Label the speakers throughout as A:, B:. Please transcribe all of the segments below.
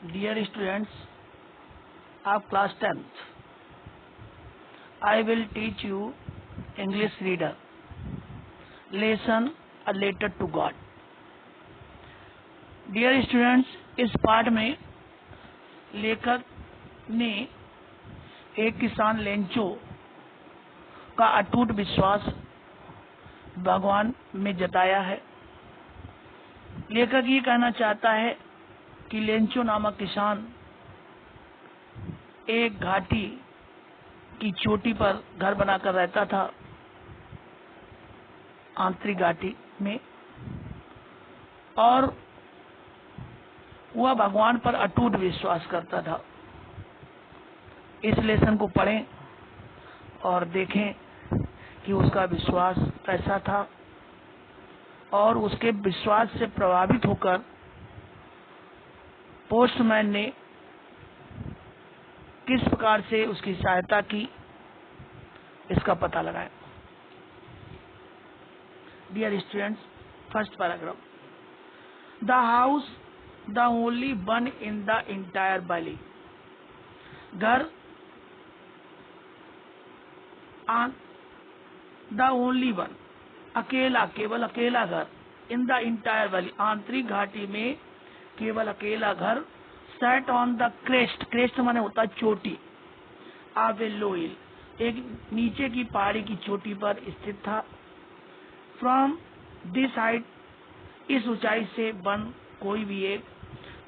A: Dear students of class 10th, I will teach you English reader. Lesson A Letter to God. Dear students, इस पाठ में लेखक ने एक किसान लेंचो का अटूट विश्वास भगवान में जताया है। लेखक ये कहना चाहता है कि लेंचो नामक किसान एक घाटी की चोटी पर घर बनाकर रहता था, आंतरिक घाटी में, और वह भगवान पर अटूट विश्वास करता था। इस लेसन को पढ़ें और देखें कि उसका विश्वास कैसा था और उसके विश्वास से प्रभावित होकर पोस्टमैन ने किस प्रकार से उसकी सहायता की, इसका पता लगाएं। Dear students, first paragraph. The house the only one in the entire valley. घर द ओनली वन, अकेला, केवल अकेला घर, इन द इंटायर वैली, आंतरिक घाटी में केवल अकेला घर, set on the crest, crest माने होता है चोटी, ऑफ ए लो हिल, एक नीचे की पहाड़ी की चोटी पर स्थित था। फ्रॉम दिस हाइट, इस ऊंचाई से वन कोई भी एक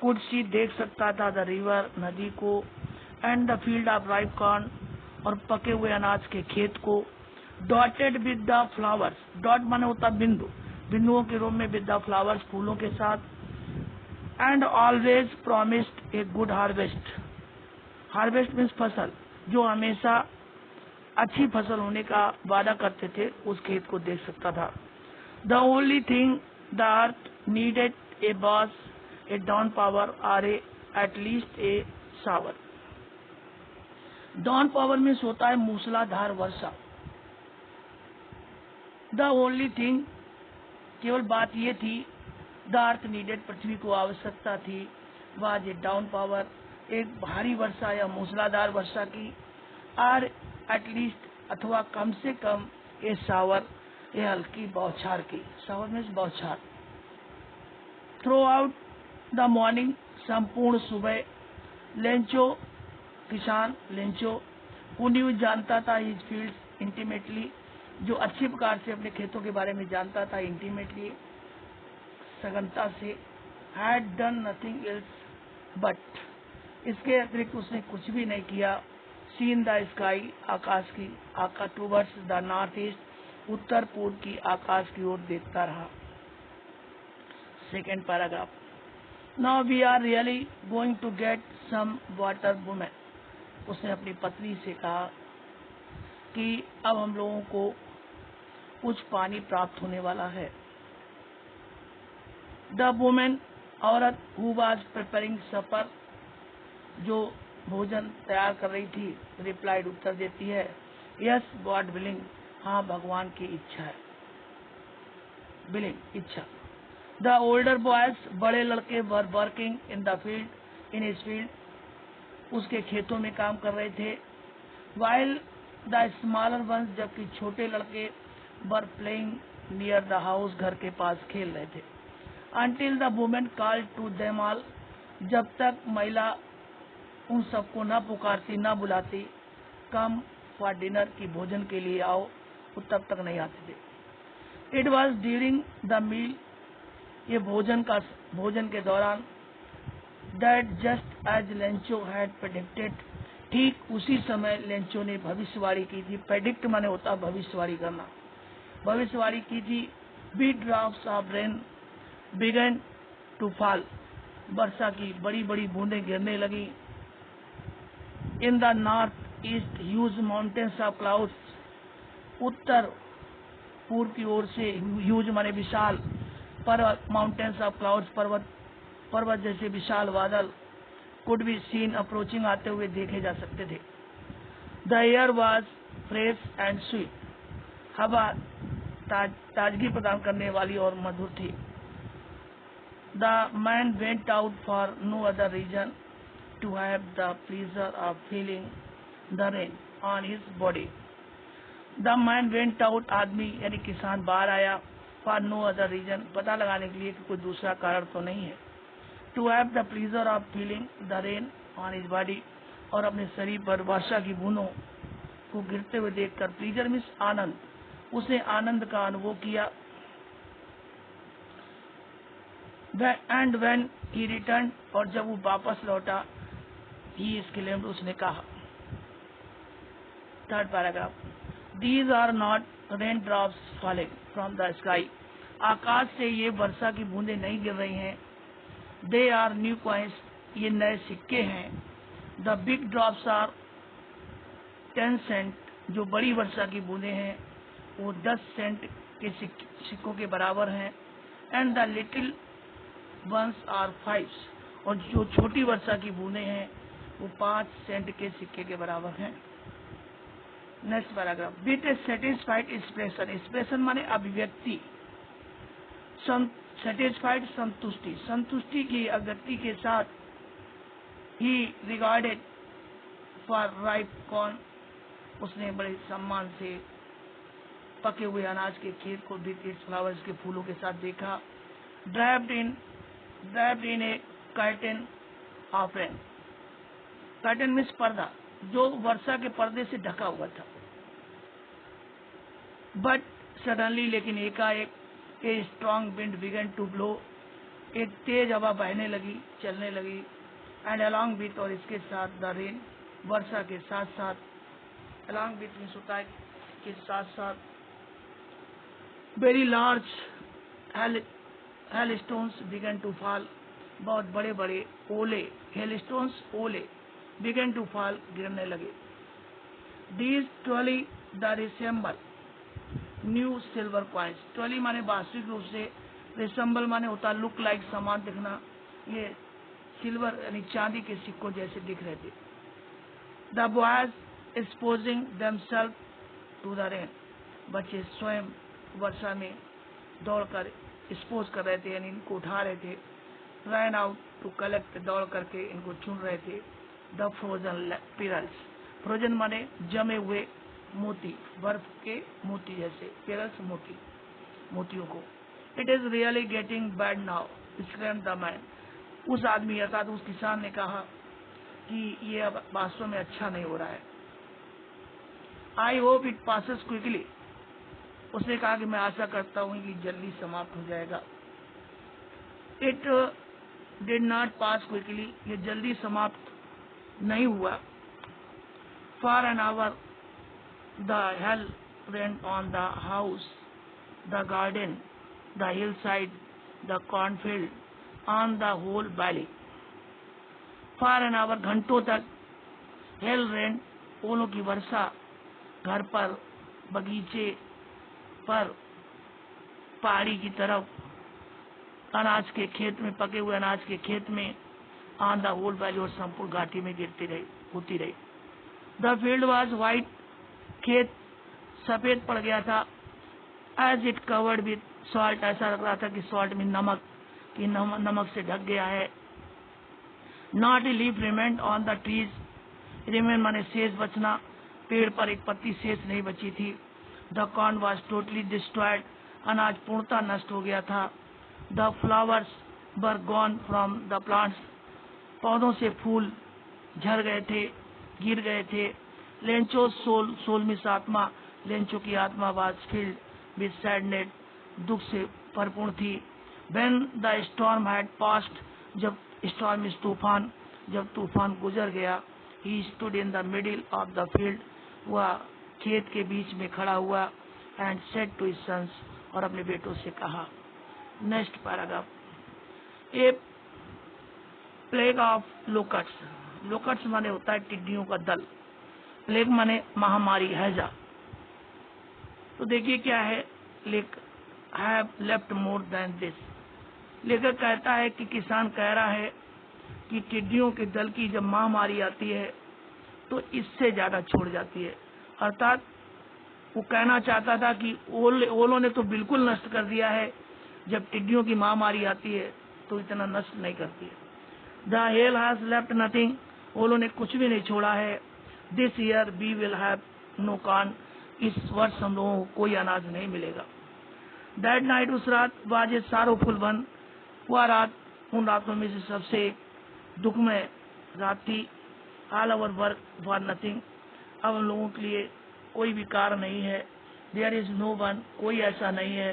A: कुड सी देख सकता था द रिवर, नदी को, and the field of ripe corn, और पके हुए अनाज के खेत को, dotted with the flowers, dot माने होता बिंदु, बिंदुओं के रूप में विद द फ्लावर्स, फूलों के साथ, and always promised a good harvest, harvest means फसल, जो हमेशा अच्छी फसल होने का वादा करते थे, उस खेत को देख सकता था। The only thing the earth needed a boss a down power or a at least a shower. Down power means होता है मूसलाधार वर्षा। द ओनली थिंग, केवल बात ये थी, द अर्थ नीडेड, पृथ्वी को आवश्यकता थी, वाज ए डाउन पावर, एक भारी वर्षा या मूसलाधार वर्षा की, आर एटलीस्ट, अथवा कम से कम, ए शावर, ए हल्की बौछार की, शावर मीन्स बौछार। थ्रू आउट द मॉर्निंग, संपूर्ण सुबह, लेंचो, किसान लेंचो, हु न्यू, जानता था, हिज फील्ड्स इंटीमेटली, जो अच्छी प्रकार से अपने खेतों के बारे में जानता था, इंटीमेटली, सघनता से, had done nothing else but, इसके अतिरिक्त उसने कुछ भी नहीं किया, सीन द स्काई, आकाश की, आकाश, टूवर्ड्स द नॉर्थ ईस्ट, उत्तर पूर्व की आकाश की ओर देखता रहा। Second paragraph. Now we are really going to get some water woman, उसने अपनी पत्नी से कहा कि अब हम लोगों को कुछ पानी प्राप्त होने वाला है। द वुमेन, औरत, हु वाज प्रिपेयरिंग सपर, जो भोजन तैयार कर रही थी, रिप्लाइड, उत्तर देती है, यस गॉड विलिंग, हाँ भगवान की इच्छा है, विलिंग, इच्छा। द ओल्डर बॉयज, बड़े लड़के, were working in the field, in his field, उसके खेतों में काम कर रहे थे। वाइल द स्मॉलर वंस, जबकि छोटे लड़के, were playing near the house, घर के पास खेल रहे थे। Until the woman called to them all, जब तक महिला उन सबको न पुकारती, न बुलाती, कम फॉर डिनर, की भोजन के लिए आओ, वो तब तक नहीं आते थे। It was during the meal, ये भोजन के दौरान, that just as Lencho had predicted, ठीक उसी समय लेंचो ने भविष्यवाणी की थी। प्रेडिक्ट माने होता भविष्यवाणी करना, भविष्यवाणी की थी। Big drops of rain began to fall, वर्षा की बड़ी बड़ी बूंदें गिरने लगी। In the north east huge mountains of clouds, उत्तर पूर्व की ओर से, ह्यूज माने विशाल, पर्वत, माउंटेन्स ऑफ क्लाउड्स, पर्वत जैसे विशाल बादल, कुड बी सीन अप्रोचिंग, आते हुए देखे जा सकते थे। The air was fresh and sweet, हवा ताजगी प्रदान करने वाली और मधुर थी। The man went out for no other reason to have the pleasure of feeling the rain on his body. The man went out, आदमी यानी किसान बाहर आया, for no other reason, पता लगाने के लिए कि कोई दूसरा कारण तो नहीं है, to have the pleasure of feeling the rain on his body, और अपने शरीर पर वर्षा की बूंदों को गिरते हुए देखकर, प्लीजर मीन्स आनंद, उसने आनंद का अनुभव किया। एंड व्हेन ही रिटर्न, और जब वो वापस लौटा, ही exclaimed, उसने कहा। Third paragraph, these are not rain drops falling from the sky, आकाश से ये वर्षा की बूंदें नहीं गिर रही हैं। दे आर न्यू कॉइन्स, ये नए सिक्के हैं। The big drops are 10 cent, जो बड़ी वर्षा की बूंदें हैं वो 10 सेंट के सिक्कों के बराबर हैं। And the little ones are 5, और जो छोटी वर्षा की बूंदें हैं वो 5 सेंट के सिक्के के बराबर हैं। Next paragraph, with A satisfied expression, expression माने अभिव्यक्ति, सेटिस्फाइड संतुष्टि, संतुष्टि की अभिव्यक्ति के साथ, ही रिगार्डेड फॉर राइप कॉर्न, उसने बड़े सम्मान से पके हुए अनाज के खेत को विथ इट्स फ्लावर्स के फूलों के साथ देखा। Draped in A curtain of rain, curtain means पर्दा, जो वर्षा के पर्दे से ढका हुआ था। बट सडनली, लेकिन एकाएक, a strong wind began to blow, एक तेज हवा बहने लगी, चलने लगी। एंड अलॉन्ग विथ, और इसके साथ, द रेन, वर्षा के साथ साथ, अलॉन्ग विथ मीन्स होता है के साथ साथ, very large hail stones began to fall, बहुत बड़े बड़े ओले, हेल स्टोन्स ओले, बिगन टू फॉल, गिरने लगे। These 12 the resemble new silver coins, 12 माने वास्तविक रूप से, रिसेंबल माने होता लुक लाइक, समान दिखना, ये सिल्वर यानी चांदी के सिक्कों जैसे दिख रहे थे। The boys exposing themselves to the rain, बच्चे स्वयं वर्षा में दौड़कर एक्सपोज कर रहे थे, यानी इनको उठा रहे थे। रैन आउट टू कलेक्ट, दौड़ करके इनको चुन रहे थे। द फ्रोजन पिरल्स, फ्रोजन माने जमे हुए मोती, बर्फ के मोती जैसे, पिरल्स मोती, मोतियों को। It is really getting bad now, exclaimed the man, उस आदमी अर्थात उस किसान ने कहा कि ये अब वास्तव में अच्छा नहीं हो रहा है। I hope it passes quickly, उसने कहा कि मैं आशा करता हूं कि जल्दी समाप्त हो जाएगा। It did not pass quickly, ये जल्दी समाप्त नहीं हुआ। For an hour the hail rain on the house, the garden, the hill side, the cornfield, on the whole valley. For an hour, घंटों तक, हेल रेन, ओलों की वर्षा, घर पर, बगीचे पर, पहाड़ी की तरफ, अनाज के खेत में, पके हुए अनाज के खेत में, ऑन द होल वैली, और संपूर्ण घाटी में गिरती रही, होती रही। द फील्ड वॉज व्हाइट, खेत सफेद पड़ गया था। As it covered with salt, ऐसा लग रहा था कि सॉल्ट में नमक, कि नमक से ढक गया है। Not a leaf remained on the trees, remain माने शेष बचना, पेड़ पर एक पत्ती शेष नहीं बची थी। The corn was totally destroyed, अनाज पूर्णतः नष्ट हो गया था। The flowers were gone from the plants, पौधों से फूल झड़ गए थे, गिर गए थे। लेंचो सोल, सोल मिस आत्मा, लेंचो की आत्मा वाज फिल्ड विद सैडनेस, दुख से भरपूर थी। When the storm had passed, जब स्टॉर्म इस तूफान, जब तूफान गुजर गया। He stood in the middle of the field, वह खेत के बीच में खड़ा हुआ। And said to his sons, और अपने बेटों से कहा। Next paragraph, a plague of locusts, locusts माने होता है टिड्डियों का दल, प्लेग माने महामारी, हैजा। तो देखिए क्या है, have left more than this, लेखक कहता है कि किसान कह रहा है कि टिड्डियों के दल की जब महामारी आती है तो इससे ज्यादा छोड़ जाती है। अर्थात वो कहना चाहता था कि ओलों ने तो बिल्कुल नष्ट कर दिया है, जब टिड्डियों की महामारी आती है तो इतना नष्ट नहीं करती है। The hail has left nothing, ओलों ने कुछ भी नहीं छोड़ा है। This year we will have no corn, इस वर्ष हम लोगों को कोई अनाज नहीं मिलेगा। दैट नाइट, उस रात, वाज ए सारोफुल वन, वह रात उन रातों में से सबसे दुखमय रात थी। All our work for nothing, अब हम लोगों के लिए कोई भी कार्य नहीं है। देयर इज नो वन, कोई ऐसा नहीं है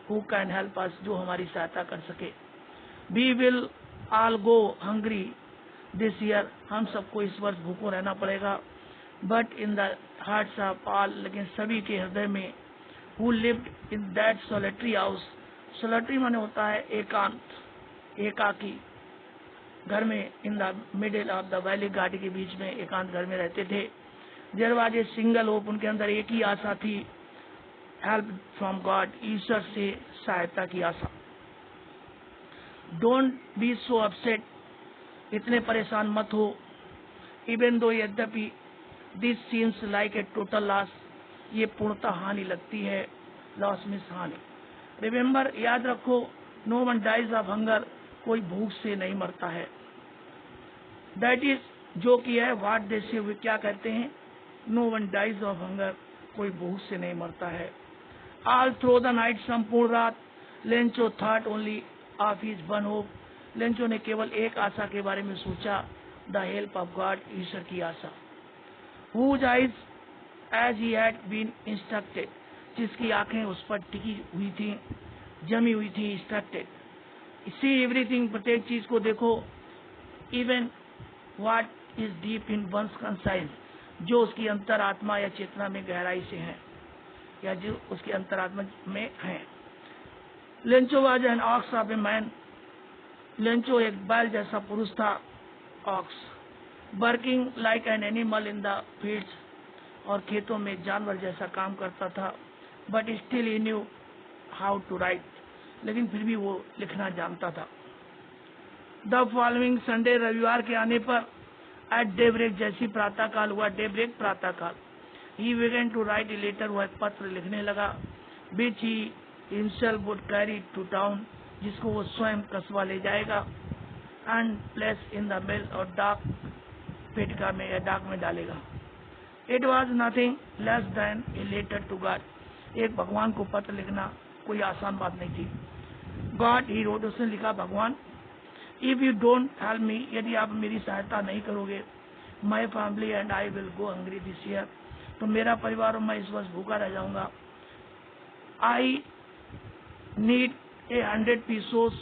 A: हु कैन हेल्प अस, जो हमारी सहायता कर सके। We will all go hungry this year, हम सबको इस वर्ष भूखों रहना पड़ेगा। But in the hearts of all, लेकिन सभी के हृदय में, who lived in that solitary house, solitary माने होता है एकांत, एकाकी घर में, in the middle of the valley, घाटी के बीच में एकांत घर में रहते थे। There was a single hope, उनके अंदर एक ही आशा थी, हेल्प फ्रॉम गॉड, ईश्वर से सहायता की आशा। डोंट बी सो अपसेट, इतने परेशान मत हो। इवन दो, यद्यपि, this seems like a total loss, ये पूर्णतः हानि लगती है। लॉस मीन्स हानि। रिमेम्बर, याद रखो, no one dies of hunger, कोई भूख से नहीं मरता है। दैट इज, जो कि है, व्हाट दे से, वे क्या कहते हैं, no one dies of hunger, कोई भूख से नहीं मरता है। ऑल थ्रू द नाइट, संपूर्ण रात, Lencho thought only of his one hope, Lencho ने केवल एक आशा के बारे में सोचा, द हेल्प ऑफ गॉड, ईश्वर की आशा। Whose eyes as he had been instructed, जिसकी आंखें उस पर टिकी हुई थी, जमी हुई थी, इंस्ट्रक्टेड। सी एवरीथिंग, प्रत्येक चीज को देखो। Even what is deep in one's conscience, जो उसकी अंतरात्मा या चेतना में गहराई से है, या जो उसकी अंतरात्मा में है। Lencho was an ox of a man, Lencho एक बैल जैसा पुरुष था, ox. Working like an animal in the fields, और खेतों में जानवर जैसा काम करता था। But still he knew how to write, लेकिन फिर भी वो लिखना जानता था। द फॉलोइंग संडे, रविवार के आने पर, एट डेब्रेक, जैसी प्रातः काल हुआ, डेब्रेक प्रातः काल, he began to write a letter, वह एक पत्र लिखने लगा। Which he himself would carry to town, जिसको वो स्वयं कस्बा ले जाएगा। And place in the mail, और डाक पेटिका में या डाक में डालेगा। It was nothing less than a letter to God, एक भगवान को पत्र लिखना कोई आसान बात नहीं थी। गॉड, ही रोड, उसने लिखा, भगवान, if you don't help me, यदि आप मेरी सहायता नहीं करोगे, my family and I will go hungry this year, तो मेरा परिवार और मैं इस वर्ष भूखा रह जाऊंगा। I need a 100 pesos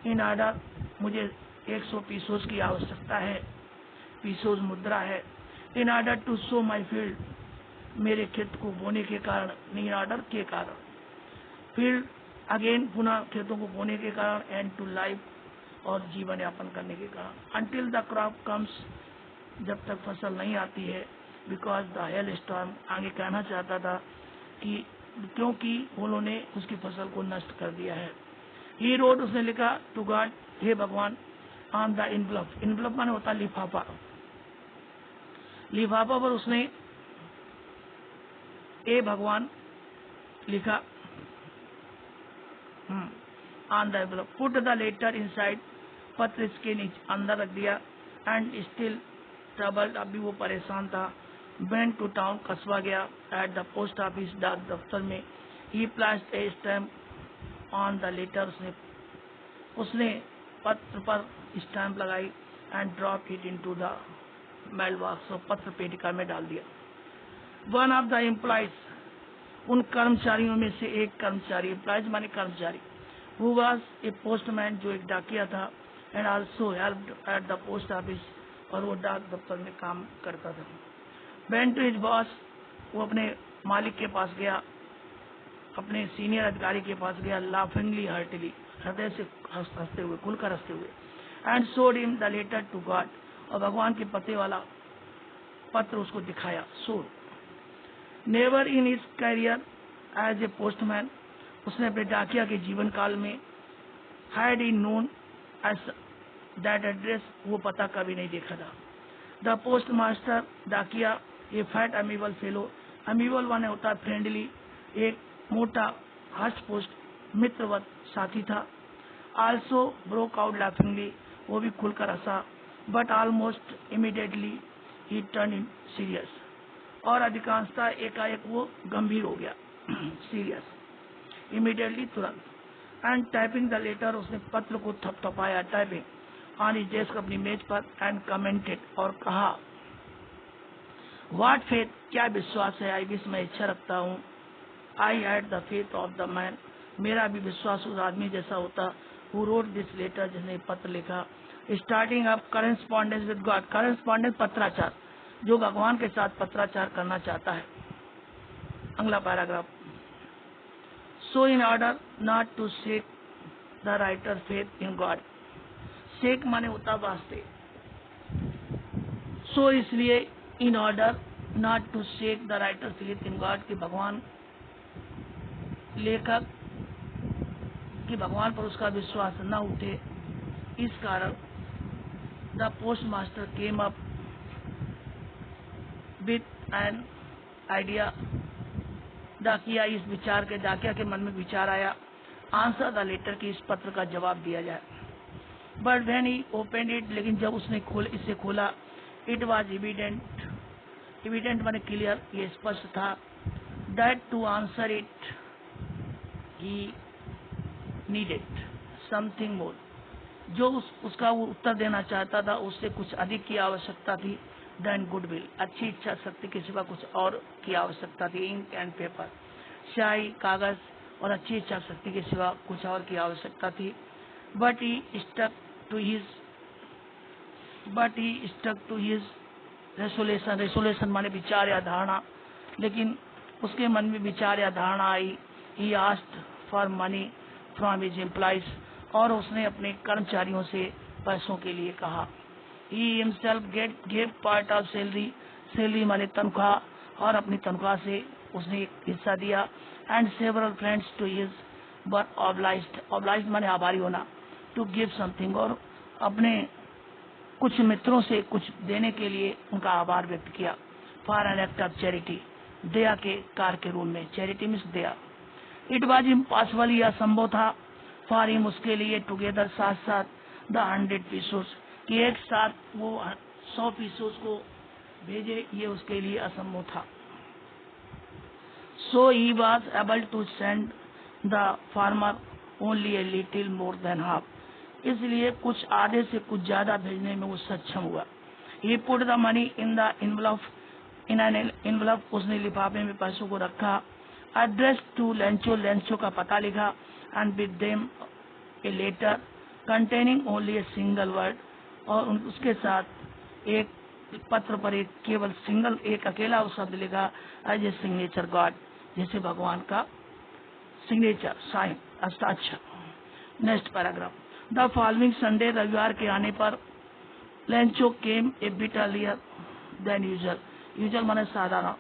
A: in order, मुझे 100 पीसोस की आवश्यकता है, पीसोस मुद्रा है। In order to sow my field, मेरे खेत को बोने के कारण, इन ऑर्डर के कारण, फील्ड अगेन, पुनः खेतों को बोने के कारण, एंड टू लाइफ, और जीवन यापन करने के कारण। अंटिल द क्रॉप कम्स, जब तक फसल नहीं आती है। बिकॉज द हेल स्टॉर्म, आगे कहना चाहता था कि क्योंकि उन्होंने उसकी फसल को नष्ट कर दिया है। ही रोड, उसने लिखा, टू गॉड, हे भगवान, ऑन द इनवलप, इनवलप माने होता लिफाफा, लिफाफा पर उसने ए भगवान लिखा, on the envelope. Put the letter inside, पत्र इसके नीचे अंदर रख दिया। एंड स्टिल ट्रबल्ड, अभी वो परेशान था। वेंट टू टाउन, कस्बा गया। एट द पोस्ट ऑफिस, डाक दफ्तर में। He placed a stamp on the letter, उसने पत्र पर स्टैम्प लगाई। And drop it into the mail box, और पत्र पेटिका में डाल दिया। वन ऑफ द एम्प्लॉइज, उन कर्मचारियों में से एक कर्मचारी, एम्प्लॉइज माने कर्मचारी, हु वाज ए पोस्टमैन, जो एक डाकिया था, and also helped at the post office, और वो डाक दफ्तर में काम करता था। वेंट टू हिज बॉस, वो अपने मालिक के पास गया, अपने सीनियर अधिकारी के पास गया। लाफिंगली हार्टली, हृदय से हंसते हुए, खुलकर हंसते हुए। And showed him the letter to God, और भगवान के पते वाला पत्र उसको दिखाया। Showed. Never in his career as a postman, उसने अपने डाकिया के जीवन काल में, had he known as that address, वो पता कभी नहीं देखा था। द पोस्ट मास्टर, डाकिया, ए फैट अमीबल फेलो, अमीबल माने होता है फ्रेंडली, एक मोटा हर्ष पोस्ट मित्रवत साथी था। आल्सो ब्रोक आउट लाफिंगली, वो भी खुलकर हंसा, but almost immediately he turn in serious, और अधिकांशतः एकाएक वो गंभीर हो गया सीरियस, इमीडिएटली तुरंत। एंड टाइपिंग द लेटर, उसने पत्र को थपथपाया, टाइपिंग ऑन हिज डेस्क, अपनी मेज पर, एंड कमेंटेड, और कहा, व्हाट फेथ, क्या विश्वास है, आई विश, मैं इच्छा रखता हूँ, I had the faith of the man, मेरा भी विश्वास उस आदमी जैसा होता, हु रोट दिस लेटर, जिसने पत्र लिखा, starting up correspondence with God, correspondence पत्राचार, जो भगवान के साथ पत्राचार करना चाहता है। अगला paragraph, so in order not to shake the writer faith in God, shake माने होता वास्ते, सो इसलिए in order not to shake the writer faith in God, कि भगवान, लेखक कि भगवान पर उसका विश्वास न उठे, इस कारण the post master came up with an idea, डाकिया इस विचार के, डाकिया के मन में विचार आया, आंसर द लेटर, की इस पत्र का जवाब दिया जाए। But when he open it, लेकिन जब उसने इसे खोला, इट वॉज इविडेंट, इविडेंट माने क्लियर, ये स्पष्ट था, that to answer it he needed something more, जो उसका वो उत्तर देना चाहता था, उससे कुछ अधिक की आवश्यकता थी, देन गुडविल, अच्छी इच्छा शक्ति के सिवा कुछ और की आवश्यकता थी, इंक एंड पेपर, स्याही, कागज, और अच्छी इच्छा शक्ति के सिवा कुछ और की आवश्यकता थी। But he stuck to his resolution, resolution माने विचार या धारणा, लेकिन उसके मन में विचार या धारणा आई, he asked for money from his employees, और उसने अपने कर्मचारियों से पैसों के लिए कहा। He himself gave part of salary, salary माने तनख्वाह, और अपनी तनख्वाह से उसने एक हिस्सा दिया, and several friends to his were obliged, obliged माने आभारी होना, टू गिव समथिंग, और अपने कुछ मित्रों से कुछ देने के लिए उनका आभार व्यक्त किया, for an act of charity, दया के कार्य के रूप में, चैरिटी मीन्स दया। इट वॉज इम्पॉसिबल, यह असंभव था, फॉर हिम, उसके लिए, टुगेदर, साथ साथ, द 100 पीसोस, कि एक साथ वो 100 पीसोस को भेजे, ये उसके लिए असंभव था। So he was able to send the farmer only a little more than half, इसलिए कुछ आधे से कुछ ज्यादा भेजने में वो सक्षम हुआ। He put the money in the envelope, in an envelope, उसने लिफाफे में पैसों को रखा, एड्रेस टू लेंचो, लेंचो का पता लिखा, and with them a letter containing only a single word, और उसके साथ एक पत्र पर एक केवल सिंगल, एक अकेला शब्द लिखा, एज ए सिग्नेचर गॉड, जैसे भगवान का सिग्नेचर, साइन, हस्ताक्षर। Next paragraph, the following Sunday, रविवार के आने पर, लेंचो केम ए bit earlier than usual, usual माने साधारण,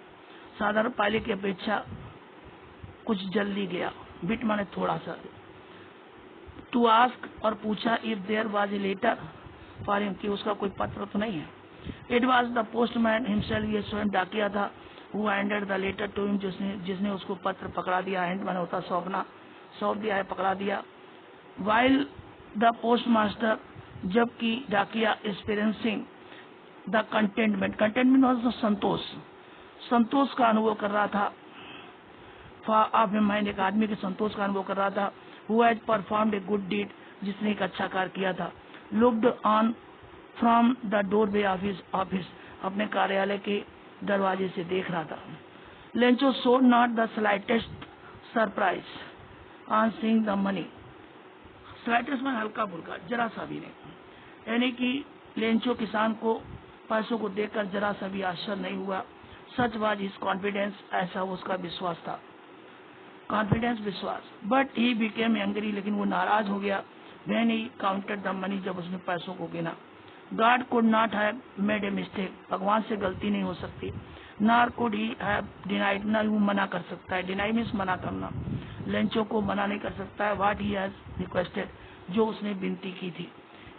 A: साधारण पहले की अपेक्षा कुछ जल्दी गया, बिट माने थोड़ा सा, टू आस्क, और पूछा, if there was a letter for him, कि उसका कोई पत्र तो नहीं है। It was the postman himself, ये स्वयं डाकिया था, who handed the letter to him, जिसने उसको पत्र पकड़ा दिया, हैंड माने होता सौंपना, सौंप दिया है, पकड़ा दिया। वाइल द पोस्ट मास्टर, जबकि डाकिया experiencing the contentment, contentment was संतोष, संतोष का अनुभव कर रहा था, ऑफ ए माइंड, एक आदमी के संतोष का अनुभव कर रहा था, who has performed a good deed, जिसने एक अच्छा कार्य किया था, looked on from the doorway of his office, अपने कार्यालय के दरवाजे से देख रहा था। Lencho showed not the slightest surprise on seeing the money, slightest में हल्का फुल्का, जरा सा भी नहीं, यानी कि लेंचो किसान को पैसों को देखकर जरा सा भी आश्चर्य नहीं हुआ। सच वाज हिज कॉन्फिडेंस, ऐसा उसका विश्वास था, कॉन्फिडेंस, विश्वास। बट ही बिकेम एंग्री, लेकिन वो नाराज हो गया, when he counted the money, जब उसने पैसों को गिना। God could not have made a mistake, भगवान से गलती नहीं हो सकती। Nor could he have denied, न वो मना कर सकता है, डिनाई मीन्स मना करना, लेंचो को मना नहीं कर सकता है, व्हाट ही हैज रिक्वेस्टेड, जो उसने विनती की थी।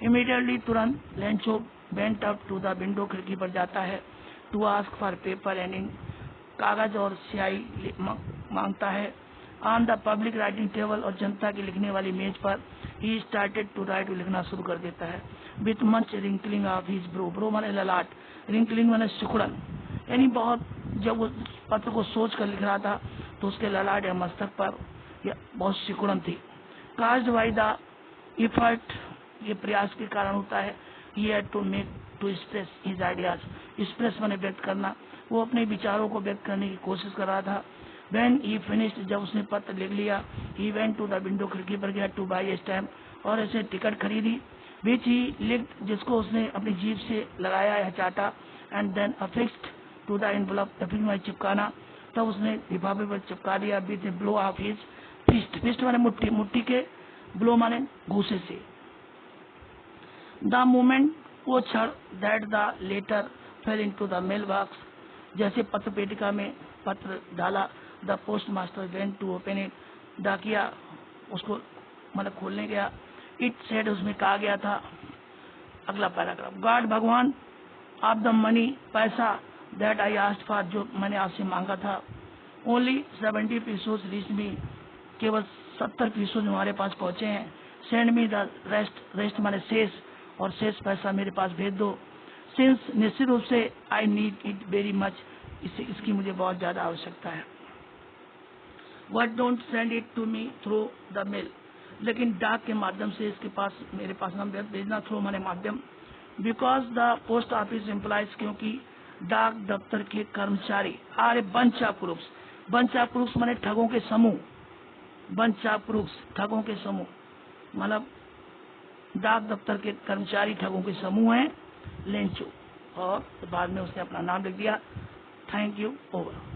A: इमीडिएटली, तुरंत, Lencho went up to the window, खिड़की पर जाता है, to ask for paper and ink, कागज और स्याही मांगता है, on the public writing table, और जनता की लिखने वाली मेज पर ही स्टार्टेड टू राइट, लिखना शुरू कर देता है। With much wrinkling of his bro, bro माने ललाट, रिंकलिंग माने सिकुड़न, यानी बहुत, जब वो पत्र को सोच कर लिख रहा था तो उसके ललाट या मस्तक पर या बहुत सिकुड़न थी। कास्ड बाई द इफर्ट, ये प्रयास के कारण होता है। He had to make to express his ideas, express माने व्यक्त करना, वो अपने विचारों को व्यक्त करने की कोशिश कर रहा था। When he finished, जब उसने पत्र लिख लिया, he went to the window, खिड़की पर गया, to buy a stamp, और ऐसे टिकट खरीदी, which he licked, जिसको उसने अपनी जीभ से लगाया या चाटा, and then affixed to the envelope, affixed में चिपकाना, तब उसने लिफाफे पर चिपका दिया, with a blow of his fist, fist माने मुट्ठी, मुट्ठी के blow माने घूसे से। The moment, वो क्षण, that the letter fell into the mailbox, जैसे पत्र पेटिका में पत्र डाला, the post master went to open it, डाकिया उसको मतलब खोलने गया। इट सेड, उसमें कहा गया था, अगला पैराग्राफ, गॉड भगवान, ऑफ द मनी, पैसा, दैट आई आस्क्ड फॉर, जो मैंने आपसे मांगा था, ओनली 70 pesos रीच मी, केवल 70 pesos हमारे पास पहुंचे हैं। Send me the rest, rest माने शेष, और शेष पैसा मेरे पास भेज दो। सिंस, निश्चित रूप से, I need it very much, इसकी मुझे बहुत ज्यादा आवश्यकता है। What don't send it to me through the mail, लेकिन डाक के माध्यम से इसके पास, मेरे पास नाम भेजना, थ्रू माने माध्यम। Because the post office employees, क्योंकि डाक दफ्तर के कर्मचारी, are a bunch of crooks, bunch of crooks माने ठगों के समूह, बंच ऑफ क्रूक्स ठगों के समूह, मतलब डाक दफ्तर के कर्मचारी ठगों के समूह हैं, लेंचो, और बाद में उसने अपना नाम लिख दिया। Thank you, over.